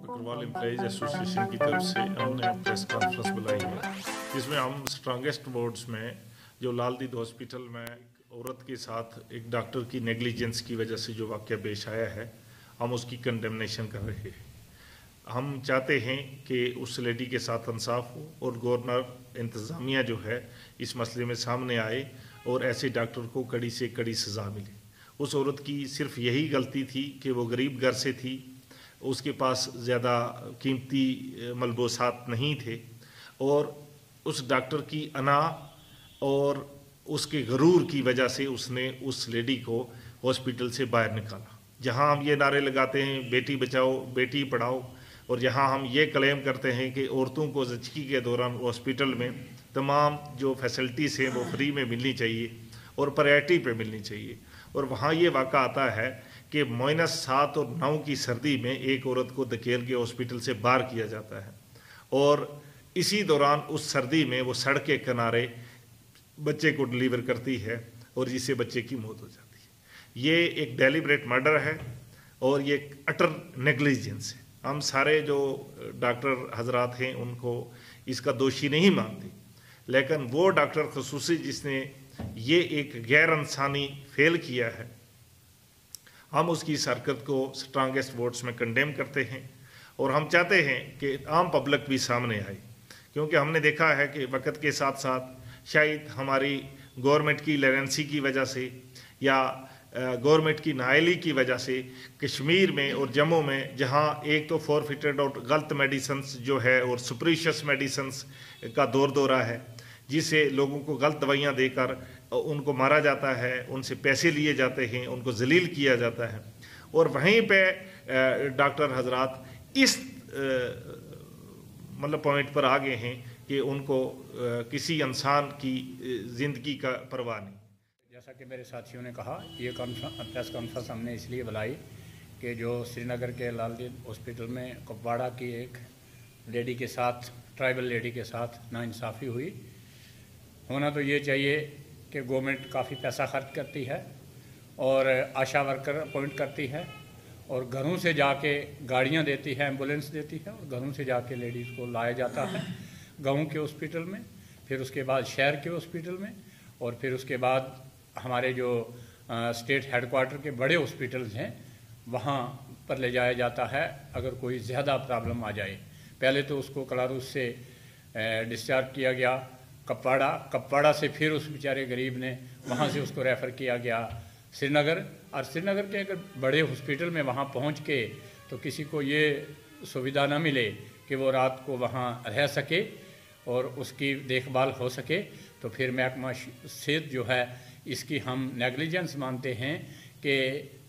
Agarwal employees association की तरफ से हमने प्रेस कॉन्फ्रेंस बुलाई है, जिसमें हम स्ट्रॉन्गेस्ट वर्ड्स में जो लालदीद हॉस्पिटल में औरत के साथ एक डॉक्टर की नेग्लिजेंस की वजह से जो वाक़या पेश आया है, हम उसकी कंडेमनेशन कर रहे हैं। हम चाहते हैं कि उस लेडी के साथ इंसाफ हो और गवर्नर इंतज़ामिया जो है इस मसले में सामने आए और ऐसे डॉक्टर को कड़ी से कड़ी सज़ा मिले। उस औरत की सिर्फ यही गलती थी कि वो गरीब घर से थी, उसके पास ज़्यादा कीमती मलबूसात नहीं थे और उस डॉक्टर की अना और उसके गरूर की वजह से उसने उस लेडी को हॉस्पिटल से बाहर निकाला। जहां हम ये नारे लगाते हैं बेटी बचाओ बेटी पढ़ाओ, और जहां हम ये क्लेम करते हैं कि औरतों को ज़िंदगी के दौरान हॉस्पिटल में तमाम जो फैसिलिटीज़ हैं वो फ्री में मिलनी चाहिए और प्रायोरिटी पे मिलनी चाहिए, और वहाँ ये वाक़ा आता है कि -7 और 9 की सर्दी में एक औरत को धकेल के हॉस्पिटल से बाहर किया जाता है और इसी दौरान उस सर्दी में वो सड़क के किनारे बच्चे को डिलीवर करती है और जिससे बच्चे की मौत हो जाती है। ये एक डेलिब्रेट मर्डर है और ये एक अटर नेग्लिजेंस है। हम सारे जो डॉक्टर हजरात हैं उनको इसका दोषी नहीं मानते, लेकिन वो डॉक्टर खसूसी जिसने ये एक गैर इंसानी फेल किया है, हम उसकी इस हरकत को स्ट्रांगेस्ट वर्ड्स में कंडेम करते हैं और हम चाहते हैं कि आम पब्लिक भी सामने आए, क्योंकि हमने देखा है कि वक्त के साथ साथ शायद हमारी गवर्नमेंट की लेरेंसी की वजह से या गवर्नमेंट की नाअहली की वजह से कश्मीर में और जम्मू में जहां एक तो फॉरफिटेड और गलत मेडिसिन्स जो है और सुपरिशियस मेडिसिन्स का दौरा है, जिससे लोगों को गलत दवाइयाँ देकर उनको मारा जाता है, उनसे पैसे लिए जाते हैं, उनको जलील किया जाता है, और वहीं पे डॉक्टर हजरात इस मतलब पॉइंट पर आ गए हैं कि उनको किसी इंसान की ज़िंदगी का परवाह नहीं। जैसा कि मेरे साथियों ने कहा, ये प्रेस कॉन्फ्रेंस हमने इसलिए बुलाई कि जो श्रीनगर के लालदीद हॉस्पिटल में कुपवाड़ा की एक लेडी के साथ, ट्राइबल लेडी के साथ नाइंसाफ़ी हुई। होना तो ये चाहिए कि गवर्नमेंट काफ़ी पैसा खर्च करती है और आशा वर्कर अपॉइंट करती है और घरों से जाके गाड़ियां देती है, एम्बुलेंस देती है और घरों से जाके लेडीज़ को लाया जाता है गाँव के हॉस्पिटल में, फिर उसके बाद शहर के हॉस्पिटल में, और फिर उसके बाद हमारे जो स्टेट हेडक्वार्टर के बड़े हॉस्पिटल्स हैं वहाँ पर ले जाया जाता है अगर कोई ज़्यादा प्रॉब्लम आ जाए। पहले तो उसको कलारूस से डिस्चार्ज किया गया कपवाड़ा से, फिर उस बेचारे गरीब ने वहाँ से उसको रेफ़र किया गया श्रीनगर, और श्रीनगर के अगर बड़े हॉस्पिटल में वहाँ पहुँच के तो किसी को ये सुविधा ना मिले कि वो रात को वहाँ रह सके और उसकी देखभाल हो सके, तो फिर महकमा सेहत जो है इसकी हम नेग्लिजेंस मानते हैं कि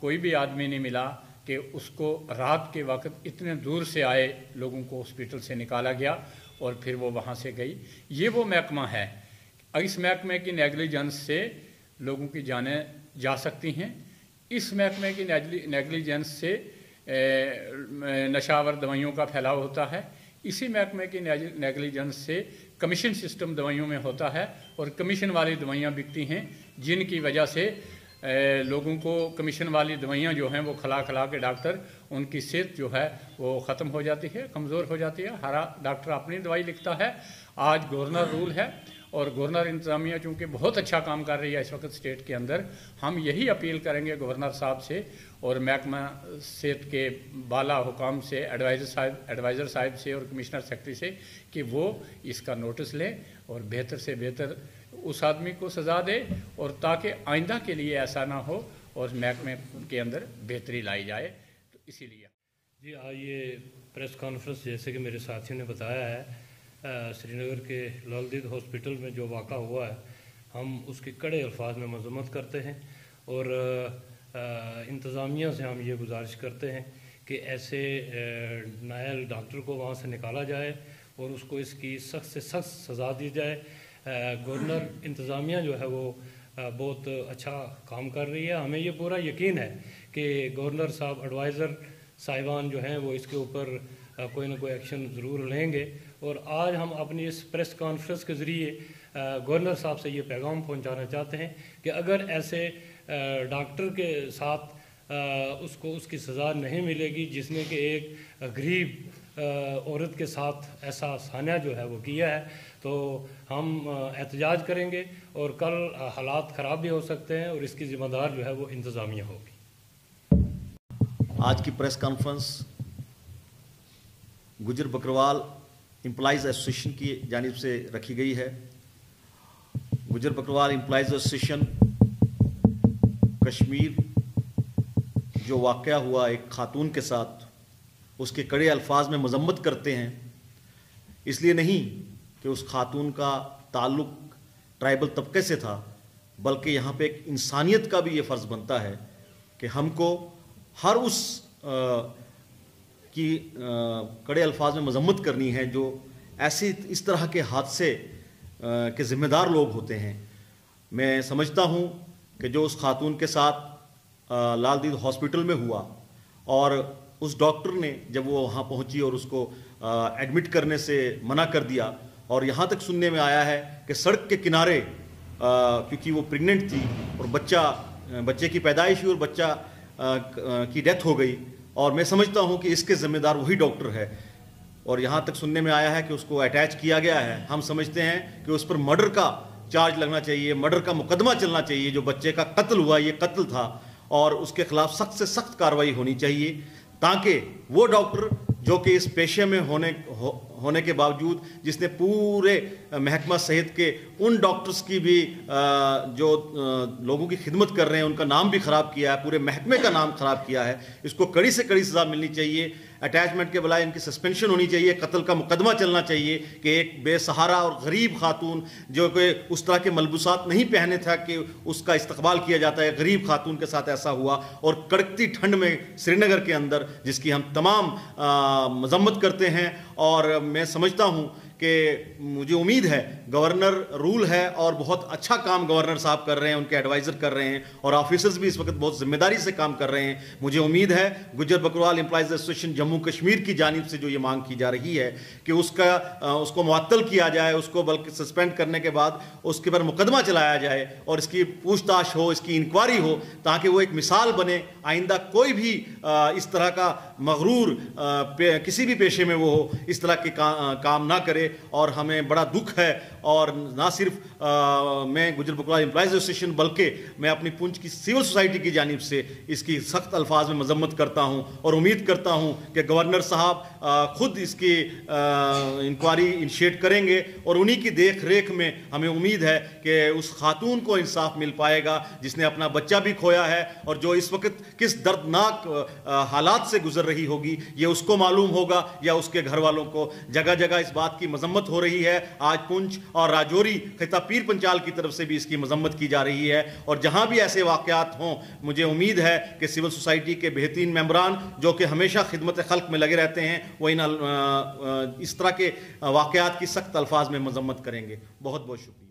कोई भी आदमी नहीं मिला कि उसको रात के वक्त इतने दूर से आए लोगों को हॉस्पिटल से निकाला गया और फिर वो वहाँ से गई। ये वो महकमा है, इस महकमे की नेग्लिजेंस से लोगों की जानें जा सकती हैं। इस महकमे की नेग्लिजेंस से नशावर दवाइयों का फैलाव होता है। इसी महकमे की नेग्लिजेंस से कमीशन सिस्टम दवाइयों में होता है और कमीशन वाली दवाइयाँ बिकती हैं, जिनकी वजह से लोगों को कमीशन वाली दवाइयाँ जो हैं वो खिला के डॉक्टर उनकी सेहत जो है वो ख़त्म हो जाती है, कमज़ोर हो जाती है। हर डॉक्टर अपनी दवाई लिखता है। आज गवर्नर रूल है और गवर्नर इंतज़ामिया चूँकि बहुत अच्छा काम कर रही है इस वक्त स्टेट के अंदर, हम यही अपील करेंगे गवर्नर साहब से और महकमा सेहत के बाला हुकाम से, एडवाइज़र साहब से और कमिश्नर सेक्रेटरी से कि वो इसका नोटिस लें और बेहतर से बेहतर उस आदमी को सज़ा दे, और ताकि आइंदा के लिए ऐसा ना हो और महकमे के अंदर बेहतरी लाई जाए। तो इसीलिए जी आज ये प्रेस कॉन्फ्रेंस जैसे कि मेरे साथियों ने बताया है, श्रीनगर के लालदीद हॉस्पिटल में जो वाक़ा हुआ है, हम उसके कड़े अल्फाज में मजम्मत करते हैं और इंतज़ामिया से हम ये गुजारिश करते हैं कि ऐसे नायल डॉक्टर को वहाँ से निकाला जाए और उसको इसकी सख्त से सख्त सज़ा दी जाए। गवर्नर इंतज़ामिया जो है वो बहुत अच्छा काम कर रही है। हमें ये पूरा यकीन है कि गवर्नर साहब, एडवाइज़र साहिबान जो हैं वो इसके ऊपर कोई ना कोई एक्शन ज़रूर लेंगे। और आज हम अपनी इस प्रेस कॉन्फ्रेंस के ज़रिए गवर्नर साहब से ये पैगाम पहुंचाना चाहते हैं कि अगर ऐसे डॉक्टर के साथ उसको उसकी सज़ा नहीं मिलेगी जिसने कि एक गरीब औरत के साथ ऐसा सान्या जो है वो किया है। तो हम एहतजाज करेंगे और कल हालात ख़राब भी हो सकते हैं और इसकी ज़िम्मेदार जो है वो इंतज़ामिया होगी। आज की प्रेस कॉन्फ्रेंस गुजर बकरवाल एम्प्लॉइज़ एसोसिएशन की जानिब से रखी गई है। गुजर बकरवाल एम्प्लॉइज़ एसोसिएशन कश्मीर जो वाक़या हुआ एक खातून के साथ, उसके कड़े अल्फाज में मजम्मत करते हैं। इसलिए नहीं कि उस खातून का ताल्लुक़ ट्राइबल तबके से था, बल्कि यहाँ पे एक इंसानियत का भी ये फ़र्ज़ बनता है कि हमको हर उस की कड़े अल्फाज में मजम्मत करनी है जो ऐसे इस तरह के हादसे के ज़िम्मेदार लोग होते हैं। मैं समझता हूँ कि जो उस खातून के साथ लाल दीद हॉस्पिटल में हुआ और उस डॉक्टर ने जब वो वहाँ पहुँची और उसको एडमिट करने से मना कर दिया, और यहाँ तक सुनने में आया है कि सड़क के किनारे क्योंकि वो प्रेग्नेंट थी और बच्चे की पैदाइश हुई और बच्चा की डेथ हो गई, और मैं समझता हूँ कि इसके ज़िम्मेदार वही डॉक्टर है। और यहाँ तक सुनने में आया है कि उसको अटैच किया गया है। हम समझते हैं कि उस पर मर्डर का चार्ज लगना चाहिए, मर्डर का मुकदमा चलना चाहिए। जो बच्चे का कत्ल हुआ ये कत्ल था और उसके खिलाफ सख्त से सख्त कार्रवाई होनी चाहिए, ताकि वो डॉक्टर जो कि इस पेशे में होने के बावजूद, जिसने पूरे महकमा सेहत के उन डॉक्टर्स की भी जो लोगों की खिदमत कर रहे हैं उनका नाम भी ख़राब किया है, पूरे महकमे का नाम ख़राब किया है, इसको कड़ी से कड़ी सज़ा मिलनी चाहिए। अटैचमेंट के बजाय इनकी सस्पेंशन होनी चाहिए, कत्ल का मुकदमा चलना चाहिए कि एक बेसहारा और गरीब खातून जो कि उस तरह के मलबूसात नहीं पहने था कि उसका इस्तकबाल किया जाता है, गरीब खातून के साथ ऐसा हुआ, और कड़कती ठंड में श्रीनगर के अंदर, जिसकी हम तमाम मजम्मत करते हैं। और मैं समझता हूँ कि मुझे उम्मीद है गवर्नर रूल है और बहुत अच्छा काम गवर्नर साहब कर रहे हैं, उनके एडवाइज़र कर रहे हैं और ऑफिसर्स भी इस वक्त बहुत जिम्मेदारी से काम कर रहे हैं। मुझे उम्मीद है गुजर बकरवाल एम्प्लॉइज़ एसोसिएशन जम्मू कश्मीर की जानिब से जो ये मांग की जा रही है कि उसको मुअत्तल किया जाए, उसको बल्कि सस्पेंड करने के बाद उसके पर मुकदमा चलाया जाए और इसकी पूछताछ हो, इसकी इंक्वायरी हो, ताकि वो एक मिसाल बने। आइंदा कोई भी इस तरह का मगरूर किसी भी पेशे में वो हो, इस तरह के काम ना करे। और हमें बड़ा दुख है, और ना सिर्फ मैं गुजर बकरवाल एम्प्लॉइज़ एसोसिएशन बल्कि मैं अपनी पुंछ की सिविल सोसाइटी की जानिब से इसकी सख्त अल्फाज में मजम्मत करता हूँ और उम्मीद करता हूँ कि गवर्नर साहब खुद इसकी इंक्वायरी इनिशिएट करेंगे और उन्हीं की देख रेख में हमें उम्मीद है कि उस खातून को इंसाफ मिल पाएगा जिसने अपना बच्चा भी खोया है, और जो इस वक्त किस दर्दनाक हालात से गुजर रही होगी ये उसको मालूम होगा या उसके घर वालों को। जगह जगह इस बात की मजम्मत हो रही है। आज पुंछ और राजौरी खिता पीर पंचाल की तरफ से भी इसकी मजम्मत की जा रही है, और जहां भी ऐसे वाकयात हों मुझे उम्मीद है कि सिविल सोसाइटी के बेहतरीन मेंबरान जो कि हमेशा खिदमत खल्क में लगे रहते हैं वो इस तरह के वाकयात की सख्त अल्फाज में मजम्मत करेंगे। बहुत बहुत शुक्रिया।